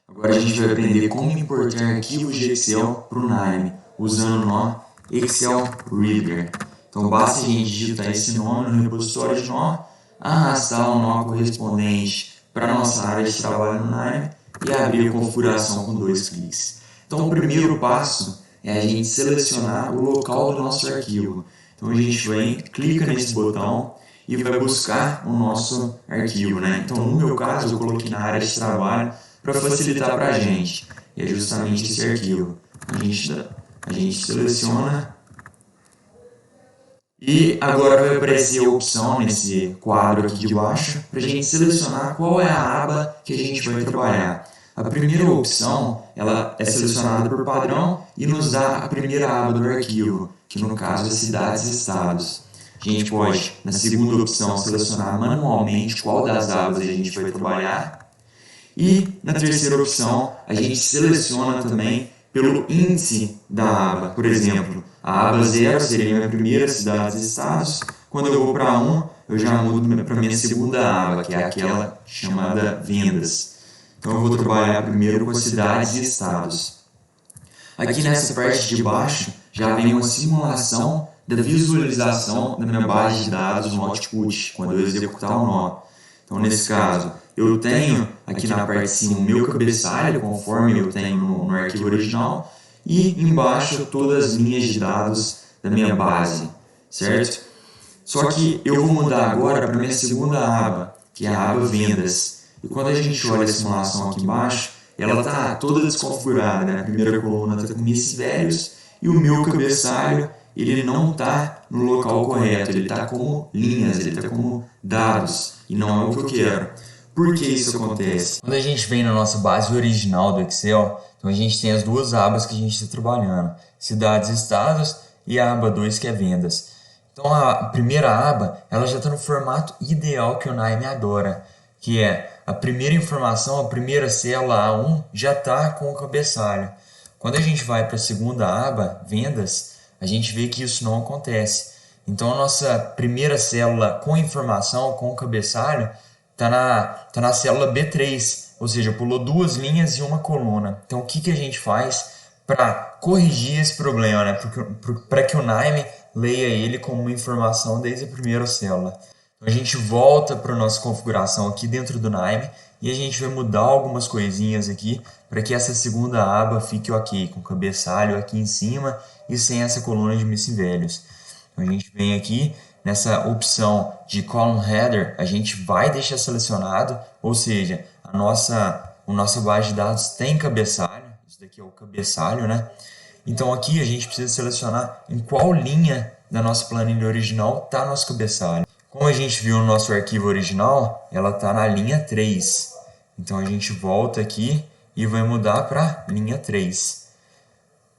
Agora a gente vai aprender como importar arquivos de Excel para o Nime, usando o nó Excel Reader. Então basta a gente digitar esse nome no repositório de nó, arrastar o nó correspondente para a nossa área de trabalho no Nime e abrir a configuração com 2 cliques. Então o primeiro passo é a gente selecionar o local do nosso arquivo. Então a gente vem, clica nesse botão e vai buscar o nosso arquivo, né? Então no meu caso eu coloquei na área de trabalho para facilitar para a gente. E é justamente esse arquivo. A gente seleciona e agora vai aparecer a opção nesse quadro aqui de baixo para a gente selecionar qual é a aba que a gente vai trabalhar. A primeira opção ela é selecionada por padrão e nos dá a primeira aba do arquivo, que no caso é cidades e estados. A gente pode, na segunda opção, selecionar manualmente qual das abas a gente vai trabalhar. E na terceira opção, a gente seleciona também pelo índice da aba. Por exemplo, a aba 0 seria minha primeira cidades e estados. Quando eu vou para 1, eu já mudo para minha segunda aba, que é aquela chamada vendas. Então eu vou trabalhar primeiro com as cidades e estados. Aqui nessa parte de baixo já vem uma simulação da visualização da minha base de dados no output, quando eu executar o nó. Então nesse caso, eu tenho aqui na parte de cima o meu cabeçalho, conforme eu tenho no arquivo original, e embaixo todas as linhas de dados da minha base, certo? Só que eu vou mudar agora para a minha segunda aba, que é a aba vendas. E quando a gente olha a simulação aqui embaixo, ela está toda desconfigurada, né? A primeira coluna está com mísseis velhos e o meu cabeçalho ele não está no local correto, ele está como linhas, ele está como dados, e não é o que eu quero. Por que isso acontece? Quando a gente vem na nossa base original do Excel, então a gente tem as duas abas que a gente está trabalhando, cidades e estados, e a aba 2 que é vendas. Então a primeira aba ela já está no formato ideal que o Nime adora, que é a primeira informação, a primeira célula A1 já está com o cabeçalho. Quando a gente vai para a segunda aba, vendas, a gente vê que isso não acontece. Então a nossa primeira célula com informação, com o cabeçalho, está na célula B3, ou seja, pulou 2 linhas e uma coluna. Então o que a gente faz para corrigir esse problema, né? Para que o Nime leia ele como uma informação desde a primeira célula? Então a gente volta para a nossa configuração aqui dentro do Nime e a gente vai mudar algumas coisinhas aqui para que essa segunda aba fique ok, com o cabeçalho aqui em cima e sem essa coluna de mísseis velhos. Então a gente vem aqui nessa opção de Column Header, a gente vai deixar selecionado, ou seja, a nossa base de dados tem cabeçalho, isso daqui é o cabeçalho, né? Então aqui a gente precisa selecionar em qual linha da nossa planilha original está nosso cabeçalho. Como a gente viu no nosso arquivo original, ela está na linha 3. Então a gente volta aqui e vai mudar para linha 3.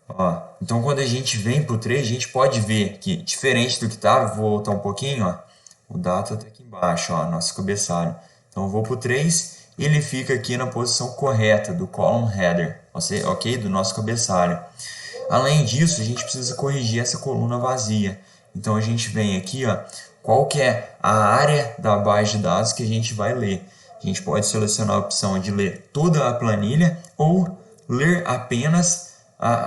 Ó, então quando a gente vem para o 3, a gente pode ver que, diferente do que estava, vou voltar um pouquinho, ó, o data está aqui embaixo, ó, nosso cabeçalho. Então eu vou para o 3 e ele fica aqui na posição correta do column header, ok? Do nosso cabeçalho. Além disso, a gente precisa corrigir essa coluna vazia. Então a gente vem aqui, ó, qual que é a área da base de dados que a gente vai ler. A gente pode selecionar a opção de ler toda a planilha ou ler apenas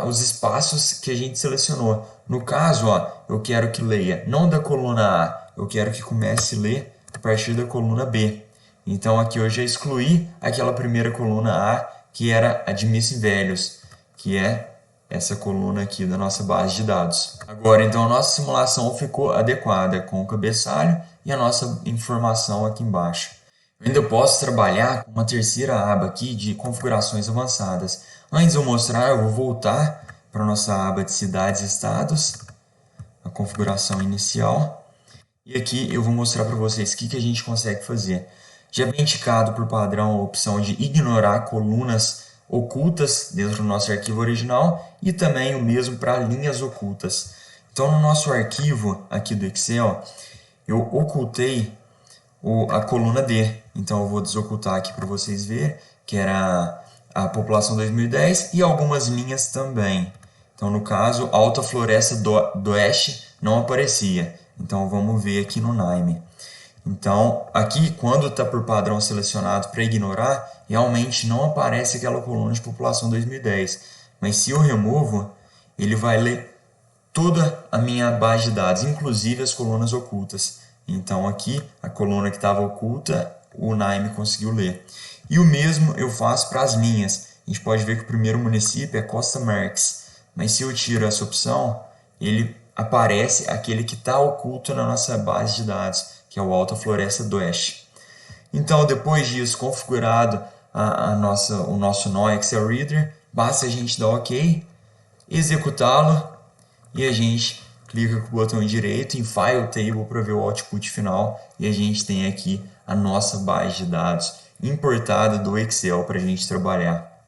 os espaços que a gente selecionou. No caso, ó, eu quero que leia não da coluna A, eu quero que comece a ler a partir da coluna B. Então aqui eu já excluí aquela primeira coluna A, que era a de mísseis velhos, que é essa coluna aqui da nossa base de dados. Agora, então, a nossa simulação ficou adequada com o cabeçalho e a nossa informação aqui embaixo. Eu ainda posso trabalhar com uma terceira aba aqui de configurações avançadas. Antes de eu mostrar, eu vou voltar para a nossa aba de cidades e estados, a configuração inicial. E aqui eu vou mostrar para vocês o que a gente consegue fazer. Já vem indicado por padrão a opção de ignorar colunas ocultas dentro do nosso arquivo original e também o mesmo para linhas ocultas. Então no nosso arquivo aqui do Excel, eu ocultei a coluna D. Então eu vou desocultar aqui para vocês verem, que era a população 2010 e algumas linhas também. Então no caso, Alta Floresta do Oeste não aparecia. Então vamos ver aqui no Nime. Então, aqui, quando está por padrão selecionado para ignorar, realmente não aparece aquela coluna de população 2010. Mas se eu removo, ele vai ler toda a minha base de dados, inclusive as colunas ocultas. Então aqui, a coluna que estava oculta, o NAIM conseguiu ler. E o mesmo eu faço para as linhas. A gente pode ver que o primeiro município é Costa Marques, mas se eu tiro essa opção, ele aparece aquele que está oculto na nossa base de dados, que é o Alta Floresta do Oeste. Então, depois disso, configurado o nosso nó Excel Reader, basta a gente dar OK, executá-lo e a gente clica com o botão direito em File Table para ver o output final e a gente tem aqui a nossa base de dados importada do Excel para a gente trabalhar.